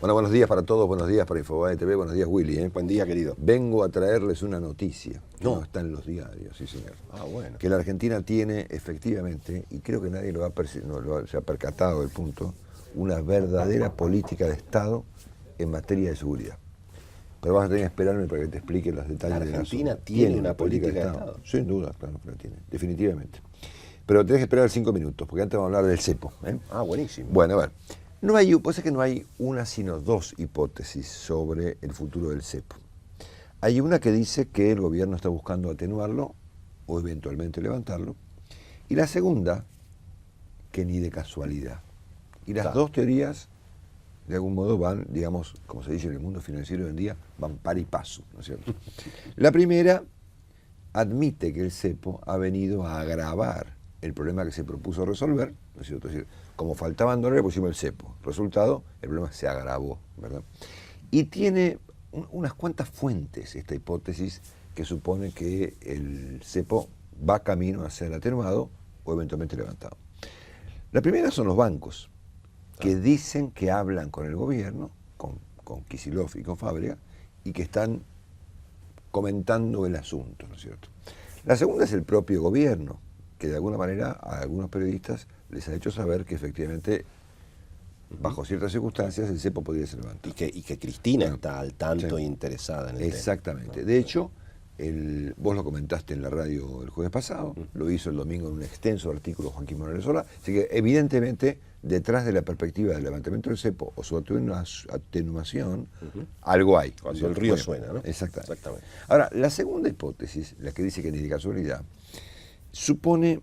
Bueno, buenos días para todos, buenos días para Infobae TV, buenos días Willy. Buen día, querido. Vengo a traerles una noticia que no está en los diarios, sí señor. Ah, bueno. Que la Argentina tiene efectivamente, y creo que nadie se ha percatado del punto, una verdadera política de Estado en materia de seguridad. Pero vas a tener que esperarme para que te explique los detalles. ¿La de Argentina tiene una política de Estado? Sin duda, claro que la tiene, definitivamente. Pero tenés que esperar 5 minutos, porque antes vamos a hablar del cepo. Ah, buenísimo. Bueno, a ver. Pues es que no hay una sino dos hipótesis sobre el futuro del cepo. Hay una que dice que el gobierno está buscando atenuarlo o eventualmente levantarlo. Y la segunda, que ni de casualidad. Y las dos teorías, de algún modo, van, digamos, como se dice en el mundo financiero hoy en día, van par y paso, ¿no es cierto? La primera admite que el cepo ha venido a agravar el problema que se propuso resolver, ¿no es cierto? Es decir, como faltaban dólares, pusimos el cepo. Resultado, el problema se agravó, ¿verdad? Y tiene unas cuantas fuentes esta hipótesis que supone que el cepo va camino a ser atenuado o eventualmente levantado. La primera son los bancos, que dicen que hablan con el gobierno, con Kicillof y con Fábrega, y que están comentando el asunto, ¿no es cierto? La segunda es el propio gobierno, que de alguna manera a algunos periodistas les ha hecho saber que efectivamente, bajo ciertas circunstancias, el cepo podría ser levantado. Y que Cristina está al tanto e interesada en el tema. Exactamente. De hecho, vos lo comentaste en la radio el jueves pasado, lo hizo el domingo en un extenso artículo Joaquín Morales Solá, así que evidentemente detrás de la perspectiva del levantamiento del cepo o su atenuación, algo hay. Cuando el río suena, ¿no? Exactamente. Ahora, la segunda hipótesis, la que dice que ni de casualidad, supone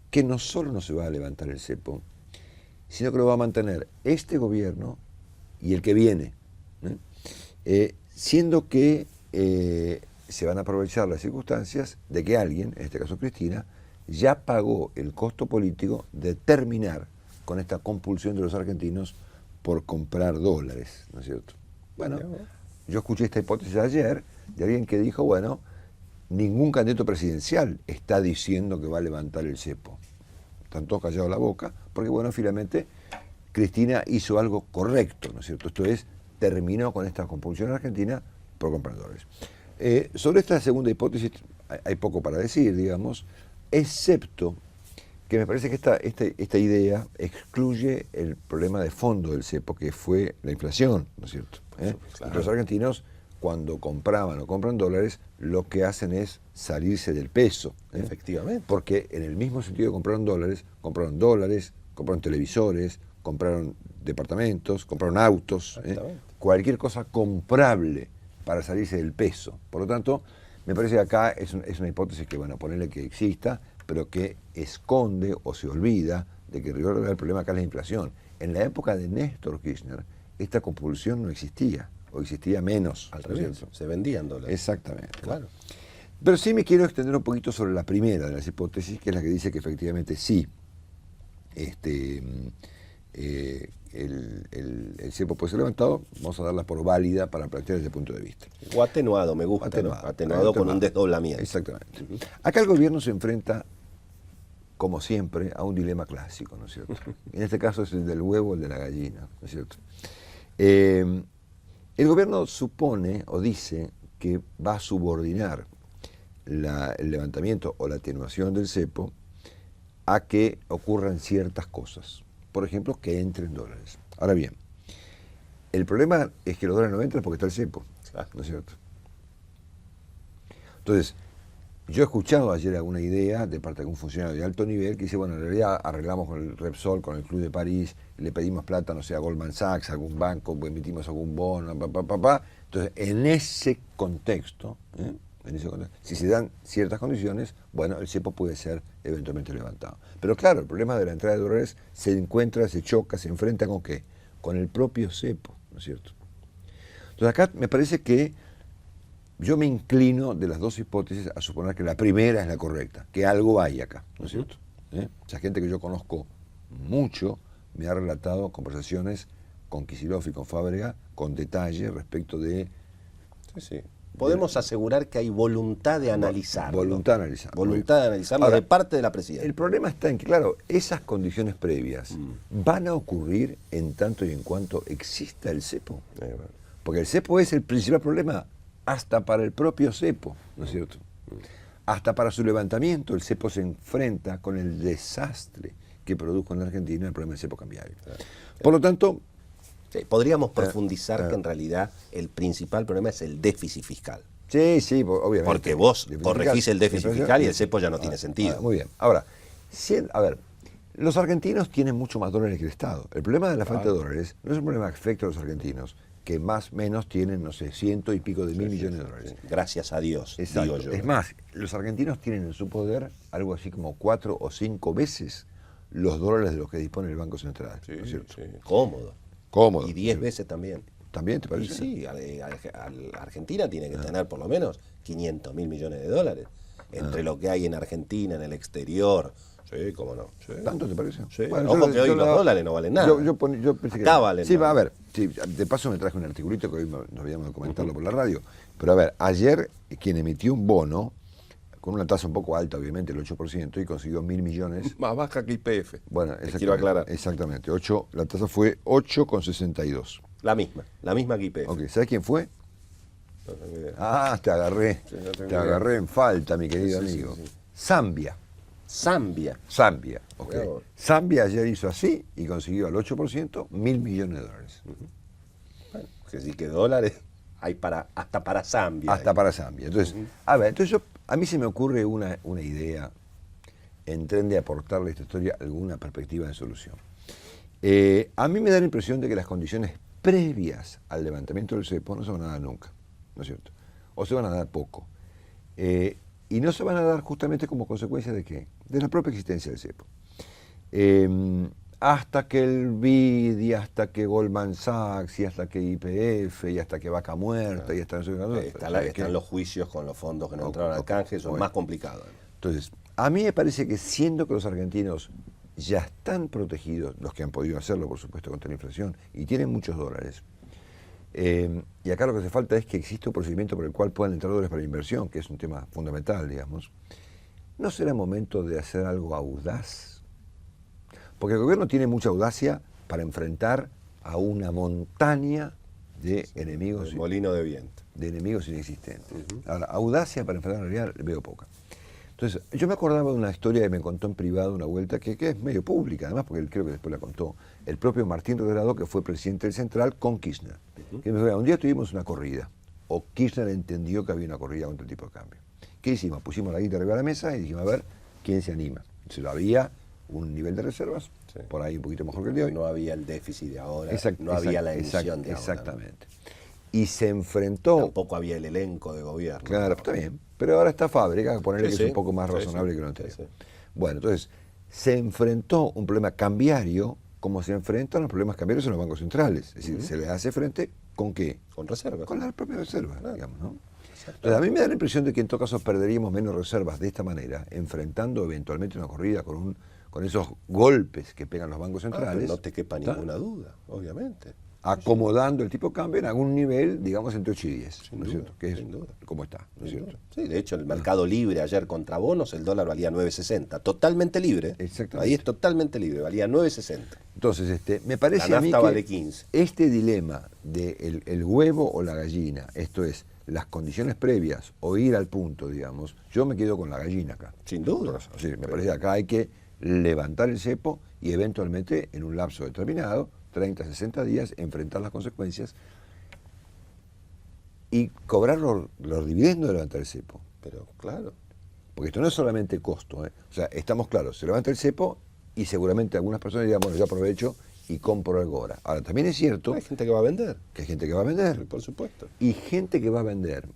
que no solo no se va a levantar el cepo, sino que lo va a mantener este gobierno y el que viene, siendo que se van a aprovechar las circunstancias de que alguien, en este caso Cristina, ya pagó el costo político de terminar con esta compulsión de los argentinos por comprar dólares, ¿no es cierto? Bueno, yo escuché esta hipótesis ayer de alguien que dijo, bueno, ningún candidato presidencial está diciendo que va a levantar el cepo. Están todos callados la boca, porque bueno, finalmente Cristina hizo algo correcto, ¿no es cierto? Esto es, terminó con esta compulsión argentina por comprar dólares. Sobre esta segunda hipótesis hay poco para decir, digamos, excepto que me parece que esta idea excluye el problema de fondo del cepo, que fue la inflación, ¿no es cierto? Claro. Los argentinos, cuando compraban o compran dólares, lo que hacen es salirse del peso. Efectivamente. Porque en el mismo sentido que compraron dólares, compraron televisores, compraron departamentos, compraron autos, cualquier cosa comprable para salirse del peso. Por lo tanto, me parece que acá es una hipótesis que, bueno, ponerle que exista, pero que esconde o se olvida de que el problema acá es la inflación. En la época de Néstor Kirchner, esta compulsión no existía, o existía menos. Al revés, se vendían dólares. Exactamente. Claro. Pero sí me quiero extender un poquito sobre la primera de las hipótesis, que es la que dice que efectivamente sí, el cepo puede ser levantado. Vamos a darla por válida para plantear desde ese punto de vista. O atenuado, me gusta. Atenuado con un desdoblamiento. Exactamente. Acá el gobierno se enfrenta, como siempre, a un dilema clásico, ¿no es cierto? En este caso es el del huevo o el de la gallina, ¿no es cierto? El gobierno supone o dice que va a subordinar el levantamiento o la atenuación del cepo a que ocurran ciertas cosas. Por ejemplo, que entren dólares. Ahora bien, el problema es que los dólares no entran porque está el cepo, ¿no es cierto? Entonces, yo he escuchado ayer alguna idea de parte de algún funcionario de alto nivel que dice, bueno, en realidad arreglamos con el Repsol, con el Club de París, le pedimos plata, no sé, a Goldman Sachs, a algún banco, emitimos algún bono, Entonces, en ese contexto, si se dan ciertas condiciones, bueno, el cepo puede ser eventualmente levantado. Pero claro, el problema de la entrada de dólares se encuentra, se choca, se enfrenta con ¿qué? Con el propio cepo, ¿no es cierto? Entonces acá me parece que yo me inclino de las dos hipótesis a suponer que la primera es la correcta, que algo hay acá, ¿no es cierto? Esa gente que yo conozco mucho me ha relatado conversaciones con Kicillof y con Fábrega con detalle respecto de Podemos asegurar que hay voluntad de analizarlo. Voluntad de analizarlo. Voluntad de analizarlo Ahora, de parte de la presidencia. El problema está en que, claro, esas condiciones previas van a ocurrir en tanto y en cuanto exista el cepo. Bueno. Porque el cepo es el principal problema hasta para el propio cepo, ¿no es cierto? Hasta para su levantamiento el cepo se enfrenta con el desastre que produjo en la Argentina el problema del cepo cambiario. Claro. Por lo tanto, Sí, podríamos profundizar que en realidad el principal problema es el déficit fiscal. sí, obviamente. Porque vos Déficit corregís el déficit fiscal, fiscal y el cepo ya no tiene sentido. Muy bien. Ahora, a ver, los argentinos tienen mucho más dólares que el Estado. El problema de la falta de dólares no es un problema que afecta a los argentinos, que más o menos tienen, no sé, 100 y pico de mil millones de dólares. Sí. Gracias a Dios, Exacto. digo yo. Es más, los argentinos tienen en su poder algo así como 4 o 5 veces los dólares de los que dispone el Banco Central. Sí, ¿no es cierto? sí. Cómodo. Cómodo. Y 10 veces también. ¿También te Y parece? sí, Argentina tiene que tener por lo menos 500 mil millones de dólares. Entre lo que hay en Argentina, en el exterior. Sí, cómo no. Sí. ¿Tanto te parece? Sí. Bueno, Ojo que hoy los dólares no valen nada. Yo pensé que Acá valen sí, nada. va a ver. Sí, de paso me traje un articulito que hoy nos habíamos de comentarlo por la radio. Pero a ver, ayer quien emitió un bono, con una tasa un poco alta, obviamente, el 8%, y consiguió 1.000 millones. Más baja que IPF. Bueno, quiero aclarar. Exactamente. La tasa fue 8,62. La misma que IPF. Ok, ¿sabes quién fue? No tengo idea. Ah, te agarré. Sí, no tengo Te idea. agarré en falta, mi querido Sí, sí, amigo. sí, sí. Zambia. Zambia. Ok. Mirá vos. Zambia ayer hizo así y consiguió al 8% 1.000 millones de dólares. Bueno, que sí que dólares hay hasta para Zambia. Hasta para Zambia. Entonces, a ver, a mí se me ocurre una idea en tren de aportarle a esta historia alguna perspectiva de solución. A mí me da la impresión de que las condiciones previas al levantamiento del cepo no se van a dar nunca, ¿no es cierto? O se van a dar poco. Y no se van a dar justamente como consecuencia de ¿qué? De la propia existencia del cepo. Hasta que el BID, y hasta que Goldman Sachs, y hasta que YPF, y hasta que Vaca Muerta, y hasta Están los juicios con los fondos que no entraron al canje, eso es más complicado. Entonces, a mí me parece que siendo que los argentinos ya están protegidos, los que han podido hacerlo, por supuesto, contra la inflación, y tienen muchos dólares, y acá lo que hace falta es que exista un procedimiento por el cual puedan entrar dólares para la inversión, que es un tema fundamental, digamos, ¿no será momento de hacer algo audaz? Porque el gobierno tiene mucha audacia para enfrentar a una montaña de enemigos. El molino de viento. De enemigos inexistentes. Ahora, audacia para enfrentar a la realidad veo poca. Entonces, yo me acordaba de una historia que me contó en privado una vuelta, que es medio pública, además, porque él creo que después la contó, el propio Martín Redrado, que fue presidente del Central, con Kirchner. Que me dijo, un día tuvimos una corrida, o Kirchner entendió que había una corrida contra el tipo de cambio. ¿Qué hicimos? Pusimos la guita arriba de la mesa y dijimos, a ver, ¿quién se anima? Entonces, había un nivel de reservas, por ahí un poquito mejor que el de hoy. No había el déficit de ahora, no había la emisión de ahora. Exactamente. Y se enfrentó... Tampoco había el elenco de gobierno. Claro, está bien. Pero ahora está Fábrica, ponerle Sí, que sí. es un poco más Sí, razonable sí. que lo anterior. Sí, sí. Bueno, entonces, se enfrentó un problema cambiario como se enfrentan los problemas cambiarios en los bancos centrales. Es decir, se le hace frente ¿con qué? Con reservas. Con las propias reservas, Claro. digamos, ¿no? Entonces, a mí me da la impresión de que en todo caso perderíamos menos reservas de esta manera, enfrentando eventualmente una corrida con esos golpes que pegan los bancos centrales. No te quepa ¿está? ninguna duda, obviamente. Acomodando el tipo de cambio en algún nivel, digamos, entre 8 y 10, Sin ¿no es duda, cierto? Que es sin duda. como está, ¿no es cierto? Sí, de hecho, el mercado libre ayer contra bonos, el dólar valía 9.60. Totalmente libre. Exactamente. Ahí es totalmente libre, valía 9.60. Entonces, me parece La a mí nafta que vale 15. este dilema de el huevo o la gallina, esto es, las condiciones previas o ir al punto, digamos, yo me quedo con la gallina acá. Sin duda. Sí, me parece que acá hay que levantar el cepo y eventualmente, en un lapso determinado, 30, 60 días, enfrentar las consecuencias y cobrar los dividendos de levantar el cepo. Pero claro. Porque esto no es solamente costo, ¿eh? O sea, estamos claros, se levanta el cepo y seguramente algunas personas dirán, bueno, yo aprovecho y compro algo ahora. Ahora, también es cierto Hay gente que va a vender. que hay gente que va a vender. Por supuesto. Y gente que va a vender,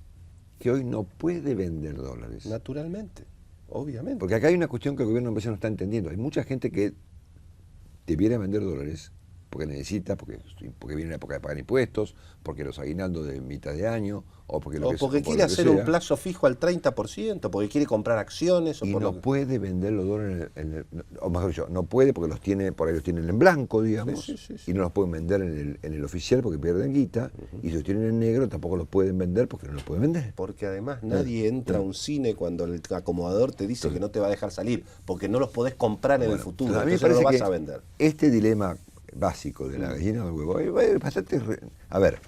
que hoy no puede vender dólares. Naturalmente. Obviamente. Porque acá hay una cuestión que el gobierno a veces no está entendiendo. Hay mucha gente que debiera vender dólares porque necesita, porque viene la época de pagar impuestos, porque los aguinaldos de mitad de año, o porque O porque quiere hacer un plazo fijo al 30%, porque quiere comprar acciones. Y no puede vender los dólares, o mejor dicho, no puede porque los tiene, por ahí los tienen en blanco, digamos, Sí. y no los pueden vender en el oficial porque pierden guita, y si los tienen en negro tampoco los pueden vender porque no los pueden vender. Porque además nadie entra a un cine cuando el acomodador te dice que no te va a dejar salir, porque no los podés comprar en el futuro, A mí me entonces no parece lo vas que a vender. este dilema básico de la gallina del huevo es bastante... A ver,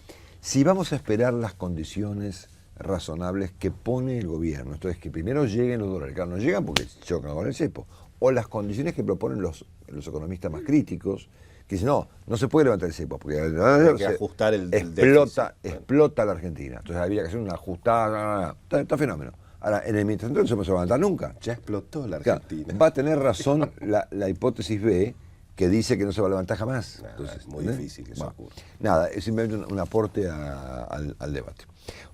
si vamos a esperar las condiciones razonables que pone el gobierno, entonces que primero lleguen los dólares, claro, no llegan porque chocan con el cepo, o las condiciones que proponen los economistas más críticos, que dicen, no se puede levantar el cepo, porque hay que ajustar el explota la Argentina, entonces habría que hacer una ajustada, está fenómeno. Ahora, en el mientras tanto no se va a levantar nunca. Ya explotó la Argentina. Claro, va a tener razón la hipótesis B, que dice que no se va a levantar jamás. Entonces, es muy difícil que eso ocurra. Nada, es simplemente un aporte al debate.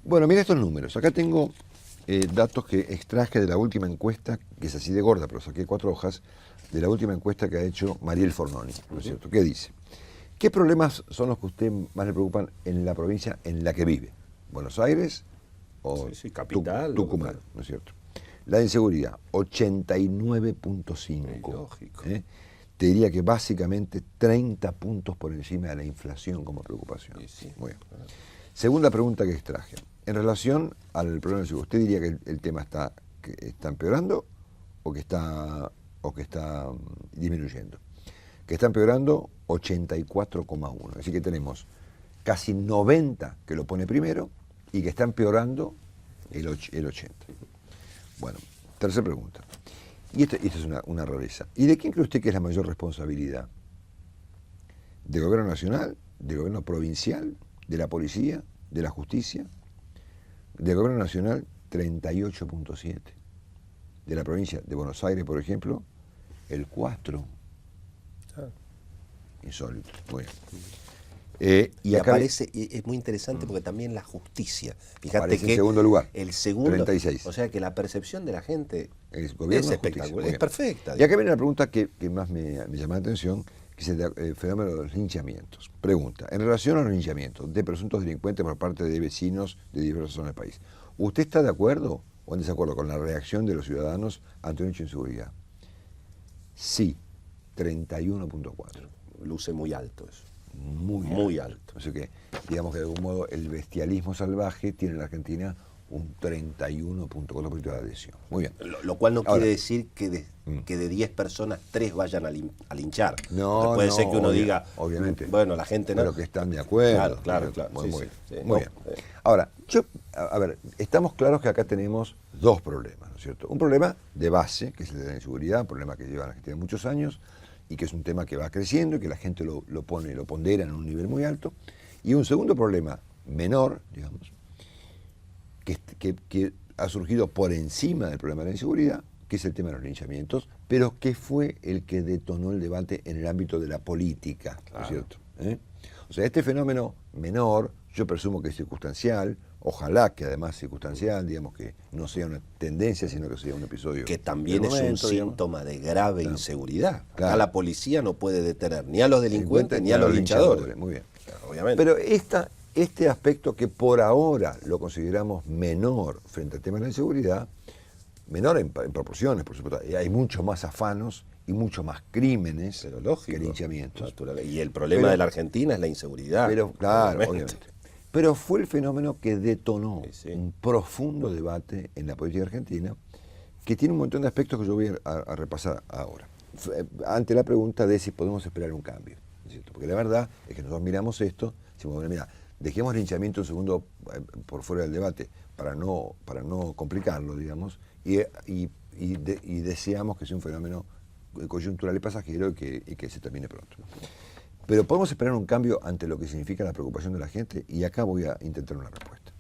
Bueno, mira estos números. Acá tengo datos que extraje de la última encuesta, que es así de gorda, pero saqué 4 hojas, de la última encuesta que ha hecho Mariel Fornoni, ¿no es cierto? ¿Qué dice? ¿Qué problemas son los que a usted más le preocupan en la provincia en la que vive? ¿Buenos Aires o capital, Tucumán, ¿no es cierto? La inseguridad, 89.5. Lógico. Te diría que básicamente 30 puntos por encima de la inflación como preocupación. Sí. Muy bien. Segunda pregunta que extraje. En relación al problema de seguridad, ¿usted diría que el tema está empeorando o que está disminuyendo? Que está empeorando 84,1. Es decir, que tenemos casi 90 que lo pone primero y que está empeorando el 80. Bueno, tercera pregunta. Y esta es una rareza. ¿Y de quién cree usted que es la mayor responsabilidad? ¿Del gobierno nacional? ¿Del gobierno provincial? ¿De la policía? ¿De la justicia? Del gobierno nacional, 38.7. De la provincia de Buenos Aires, por ejemplo, el 4. Insólito. Muy bien. Y aparece, es muy interesante porque también la justicia. Fíjate aparece que en segundo lugar. El segundo. 36. O sea que la percepción de la gente Es espectacular, es perfecta. Y acá viene la pregunta que más me llama la atención, que es el fenómeno de los linchamientos. Pregunta, en relación a los linchamientos de presuntos delincuentes por parte de vecinos de diversas zonas del país, ¿usted está de acuerdo o en desacuerdo con la reacción de los ciudadanos ante un hecho de inseguridad? Sí, 31.4. Luce muy alto eso. Muy alto. O sea que, digamos que de algún modo el bestialismo salvaje tiene en la Argentina un 31.4% de adhesión. Muy bien. Lo cual no quiere decir que de 10 personas 3 vayan a linchar. No, puede ser que uno diga, obviamente. Bueno, la gente no. Pero que están de acuerdo. Claro. Muy bien. Ahora, estamos claros que acá tenemos dos problemas, ¿no es cierto? Un problema de base, que es el de la inseguridad, un problema que lleva a la Argentina muchos años, y que es un tema que va creciendo y que la gente lo pondera en un nivel muy alto. Y un segundo problema menor, digamos, que ha surgido por encima del problema de la inseguridad, que es el tema de los linchamientos, pero que fue el que detonó el debate en el ámbito de la política, ¿no es cierto? O sea, este fenómeno menor, yo presumo que es circunstancial, ojalá que además circunstancial, digamos que no sea una tendencia, sino que sea un episodio. Que también es un síntoma de grave inseguridad. Claro. Acá la policía no puede detener ni a los delincuentes ni a los linchadores. Muy bien. Obviamente. Pero este aspecto que por ahora lo consideramos menor frente al tema de la inseguridad, menor en proporciones, por supuesto, y hay muchos más afanos y muchos más crímenes que linchamientos. Y el problema de la Argentina es la inseguridad. Pero, claro, obviamente. Pero fue el fenómeno que detonó un profundo debate en la política argentina, que tiene un montón de aspectos que yo voy a repasar ahora. Ante la pregunta de si podemos esperar un cambio, ¿no es cierto? Porque la verdad es que nosotros miramos esto, decimos, bueno, mira, dejemos el linchamiento un segundo por fuera del debate para no complicarlo, digamos, y deseamos que sea un fenómeno coyuntural y pasajero y que se termine pronto. Pero podemos esperar un cambio ante lo que significa la preocupación de la gente, y acá voy a intentar una respuesta.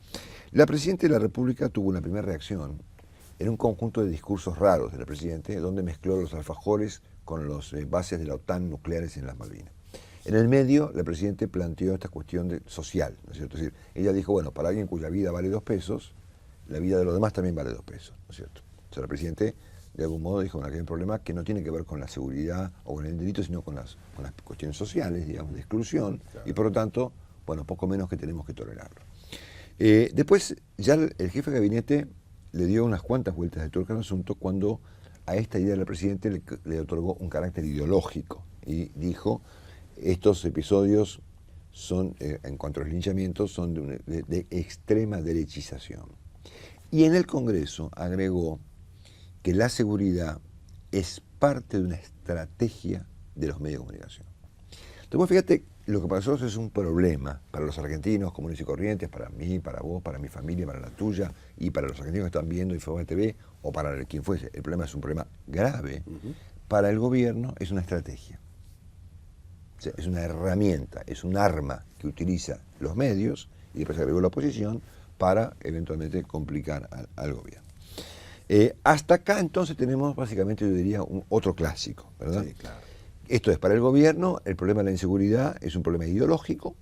La Presidenta de la República tuvo una primera reacción en un conjunto de discursos raros del presidente, donde mezcló los alfajores con las bases de la OTAN nucleares en las Malvinas. En el medio, la Presidenta planteó esta cuestión social, ¿no es cierto? Es decir, ella dijo, bueno, para alguien cuya vida vale 2 pesos, la vida de los demás también vale 2 pesos, ¿no es cierto? O sea, la Presidenta de algún modo dijo que hay un problema que no tiene que ver con la seguridad o con el delito, sino con las cuestiones sociales, digamos, de exclusión, Claro. y por lo tanto, bueno, poco menos que tenemos que tolerarlo. Después, ya el jefe de gabinete le dio unas cuantas vueltas de tuerca al asunto cuando a esta idea del presidente le otorgó un carácter ideológico y dijo, estos episodios son, en cuanto a los linchamientos, son de extrema derechización. Y en el Congreso agregó que la seguridad es parte de una estrategia de los medios de comunicación. Entonces, vos fíjate, lo que para nosotros es un problema, para los argentinos comunes y corrientes, para mí, para vos, para mi familia, para la tuya, y para los argentinos que están viendo Infobae TV, o para quien fuese. El problema es un problema grave. Para el gobierno es una estrategia. O sea, es una herramienta, es un arma que utiliza los medios, y después agregó la oposición, para eventualmente complicar al gobierno. Hasta acá entonces tenemos básicamente, yo diría, otro clásico, ¿verdad? Sí, claro. Esto es, para el gobierno, el problema de la inseguridad es un problema ideológico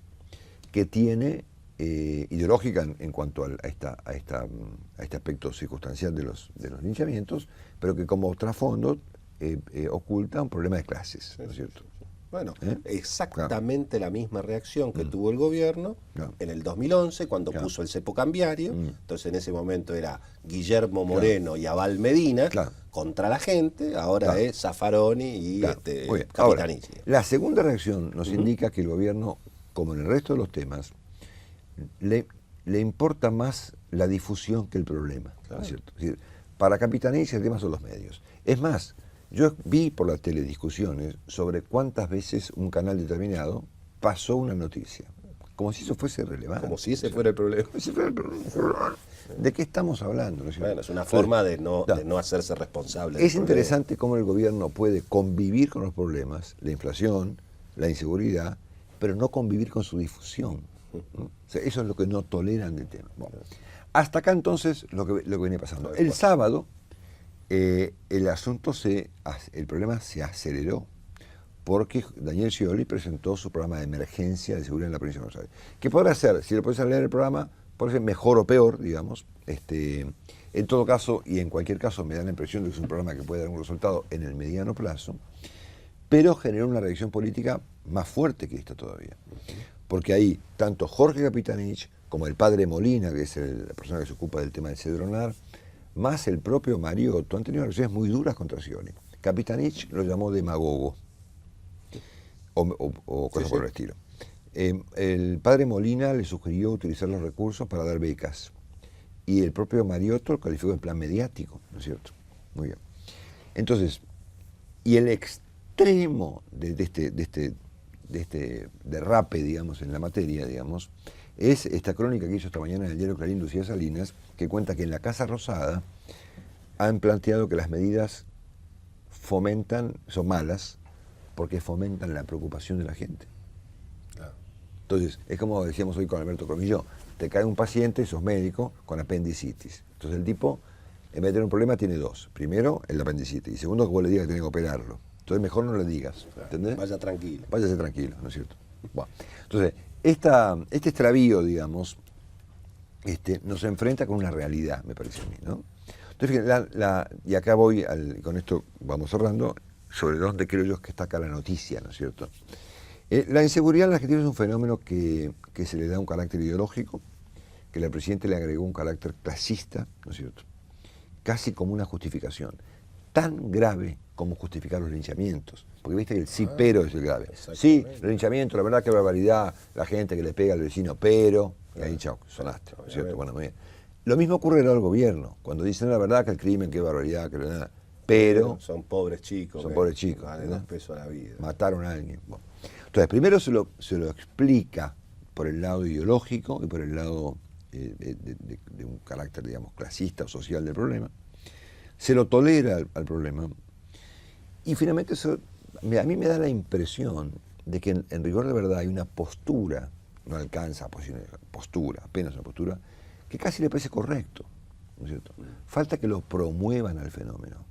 que tiene, ideológica en cuanto a este aspecto circunstancial de los linchamientos, pero que como trasfondo oculta un problema de clases, ¿no es cierto? Bueno, exactamente Claro. la misma reacción que tuvo el gobierno Claro. en el 2011 cuando Claro. puso el cepo cambiario. Mm. Entonces en ese momento era Guillermo Moreno y Abal Medina Claro. contra la gente, ahora Claro. es Zaffaroni y Claro, muy bien. Ahora, Capitanich. la segunda reacción nos indica que el gobierno, como en el resto de los temas, le importa más la difusión que el problema, ¿no es cierto? Es decir, para Capitanich el tema son los medios. Es más, yo vi por la tele discusiones sobre cuántas veces un canal determinado pasó una noticia, como si eso fuese relevante. Como si ese fuera el problema. Como si fuera el problema. ¿De qué estamos hablando? ¿No es cierto? Bueno, es una forma de Claro. no hacerse responsable. del Es problema. interesante cómo el gobierno puede convivir con los problemas, la inflación, la inseguridad, pero no convivir con su difusión, ¿no? O sea, eso es lo que no toleran del tema. Bueno, hasta acá entonces lo que viene pasando. El sábado el problema se aceleró porque Daniel Scioli presentó su programa de emergencia de seguridad en la provincia de Buenos Aires. ¿Qué podrá ser? Si lo podés leer el programa, puede ser mejor o peor, digamos. En todo caso, y en cualquier caso, me da la impresión de que es un programa que puede dar un resultado en el mediano plazo, pero generó una reacción política más fuerte que esta todavía. Porque ahí, tanto Jorge Capitanich como el padre Molina, que es la persona que se ocupa del tema del Cedronar, más el propio Mariotto, han tenido reacciones muy duras contra Scioli. Capitanich lo llamó demagogo, o cosas por el estilo. El padre Molina le sugirió utilizar los recursos para dar becas. Y el propio Mariotto lo calificó en plan mediático, ¿no es cierto? Muy bien. Entonces, y el extremo de este derrape, digamos, en la materia, digamos, es esta crónica que hizo esta mañana en el diario Clarín Lucía Salinas, que cuenta que en la Casa Rosada han planteado que las medidas son malas, porque fomentan la preocupación de la gente. Claro. Entonces, es como decíamos hoy con Alberto Cormilló, te cae un paciente, sos médico, con apendicitis. Entonces el tipo, en vez de tener un problema, tiene dos. Primero, el apendicitis, y segundo, que vos le digas que tiene que operarlo. Entonces mejor no le digas, ¿entendés? Vaya tranquilo. Váyase tranquilo, ¿no es cierto? Bueno, entonces, este extravío, digamos, nos enfrenta con una realidad, me parece a mí, ¿no? Entonces, fíjense, y acá voy, con esto vamos cerrando, sobre dónde creo yo que está acá la noticia, ¿no es cierto? La inseguridad en la Argentina es un fenómeno que se le da un carácter ideológico, que el presidente le agregó un carácter clasista, ¿no es cierto? Casi como una justificación, tan grave como justificar los linchamientos, porque viste que el sí pero es el grave. Sí, los linchamientos, la verdad que barbaridad, la gente que le pega al vecino, pero, y ahí chao, sonaste, ¿no es cierto? Bueno, muy bien. Lo mismo ocurre en el gobierno, cuando dicen la verdad que el crimen, que barbaridad, que nada, pero son pobres chicos. Son pobres chicos, Valen ¿no? 2 pesos a la vida. Mataron a alguien. Bueno. Entonces, primero se lo explica por el lado ideológico y por el lado de un carácter, digamos, clasista o social del problema. Se lo tolera al problema. Y finalmente a mí me da la impresión de que en rigor de verdad hay una postura, no alcanza postura, apenas una postura, que casi le parece correcto, ¿no es cierto? Falta que lo promuevan al fenómeno.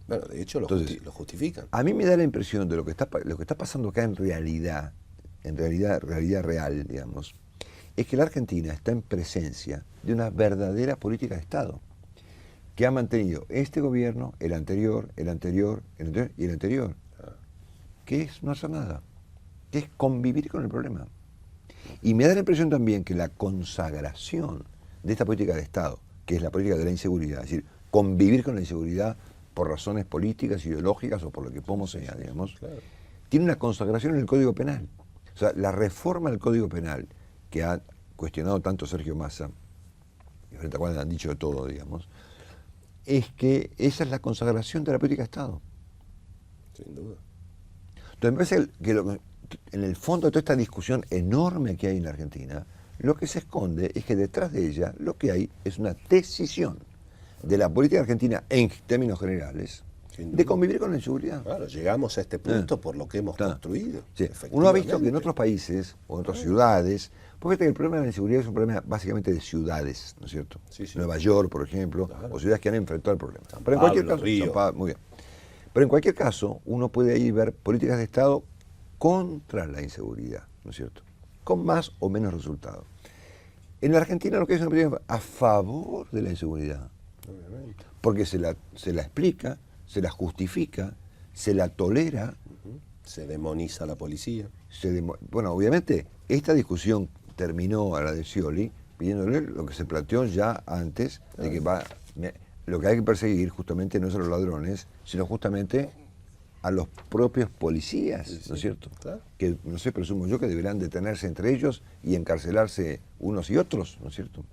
Bueno, de hecho lo justifican. A mí me da la impresión de lo que está pasando acá en realidad real, digamos, es que la Argentina está en presencia de una verdadera política de Estado, que ha mantenido este gobierno, el anterior, el anterior, el anterior y el anterior. Que es no hacer nada, que es convivir con el problema. Y me da la impresión también que la consagración de esta política de Estado, que es la política de la inseguridad, es decir, convivir con la inseguridad por razones políticas, ideológicas o por lo que podemos señalar, digamos, Claro. tiene una consagración en el Código Penal. O sea, la reforma del Código Penal que ha cuestionado tanto Sergio Massa, y frente a cual han dicho de todo, digamos, es que esa es la consagración de la política de Estado. Sin duda. Entonces me parece que en el fondo de toda esta discusión enorme que hay en la Argentina, lo que se esconde es que detrás de ella lo que hay es una decisión de la política argentina en términos generales de convivir con la inseguridad. Claro, llegamos a este punto por lo que hemos construido. Sí. Uno ha visto que en otros países o en otras ciudades, porque fíjate que el problema de la inseguridad es un problema básicamente de ciudades, ¿no es cierto? Sí, sí. Nueva York, por ejemplo, Claro. o ciudades que han enfrentado el problema. San Pero en cualquier Pablo, caso, Río. San Pablo, muy bien. Pero en cualquier caso, uno puede ahí ver políticas de Estado contra la inseguridad, ¿no es cierto? Con más o menos resultados. En la Argentina lo que es una política a favor de la inseguridad, Obviamente. porque se la explica, se la justifica, se la tolera. Se demoniza a la policía. Bueno, obviamente, esta discusión terminó a la de Scioli pidiéndole lo que se planteó ya antes, de que lo que hay que perseguir justamente no es a los ladrones, sino justamente a los propios policías, Sí, ¿no es cierto? claro. Que, no sé, presumo yo que deberán detenerse entre ellos y encarcelarse unos y otros, ¿no es cierto?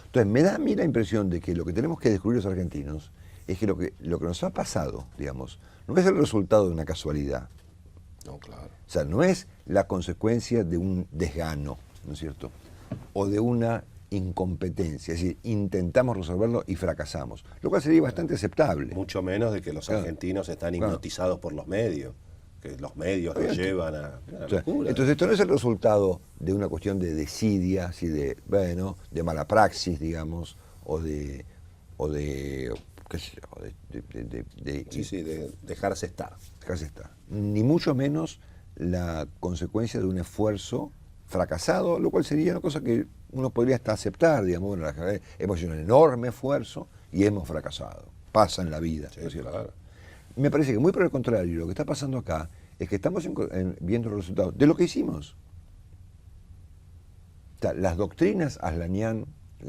Entonces, me da a mí la impresión de que lo que tenemos que descubrir los argentinos es que lo que nos ha pasado, digamos, no es el resultado de una casualidad. No, claro. O sea, no es la consecuencia de un desgano, ¿no es cierto? O de una incompetencia, es decir, intentamos resolverlo y fracasamos, lo cual sería bastante aceptable. Mucho menos de que los Claro. argentinos están Claro. hipnotizados por los medios, que los medios los llevan a la O sea, locura. entonces esto no es el resultado de una cuestión de desidia, así de, bueno, de mala praxis, digamos, o de qué sé yo, de dejarse estar. dejarse estar. Ni mucho menos la consecuencia de un esfuerzo fracasado, lo cual sería una cosa que uno podría hasta aceptar, digamos, bueno, hemos hecho un enorme esfuerzo y hemos fracasado. Pasa en la vida, Sí, ¿no es cierto? claro. Me parece que muy por el contrario, lo que está pasando acá es que estamos viendo los resultados de lo que hicimos. O sea, las doctrinas Aslanian,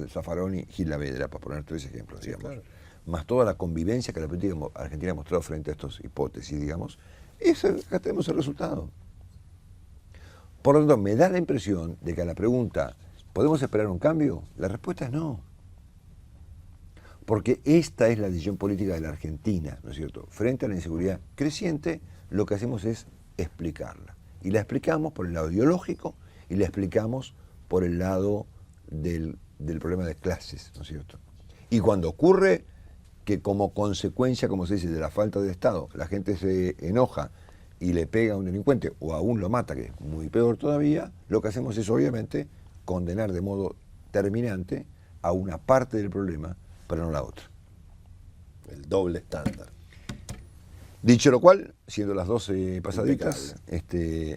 Zaffaroni, Gil Lavedra, para poner 3 ejemplos, Sí, digamos, claro. más toda la convivencia que la política argentina ha mostrado frente a estas hipótesis, digamos, acá tenemos el resultado. Por lo tanto, me da la impresión de que a la pregunta, ¿podemos esperar un cambio? La respuesta es no. Porque esta es la decisión política de la Argentina, ¿no es cierto? Frente a la inseguridad creciente, lo que hacemos es explicarla. Y la explicamos por el lado ideológico y la explicamos por el lado del problema de clases, ¿no es cierto? Y cuando ocurre que como consecuencia, como se dice, de la falta de Estado, la gente se enoja y le pega a un delincuente o aún lo mata, que es muy peor todavía, lo que hacemos es obviamente condenar de modo terminante a una parte del problema, pero no la otra. El doble estándar. Dicho lo cual, siendo las 12 pasaditas,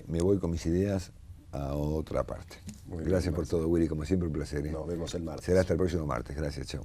me voy con mis ideas a otra parte. Muy bien, Gracias por Marcelo. todo, Willy, como siempre un placer. Nos vemos el martes. Será hasta el próximo martes. Gracias, chao.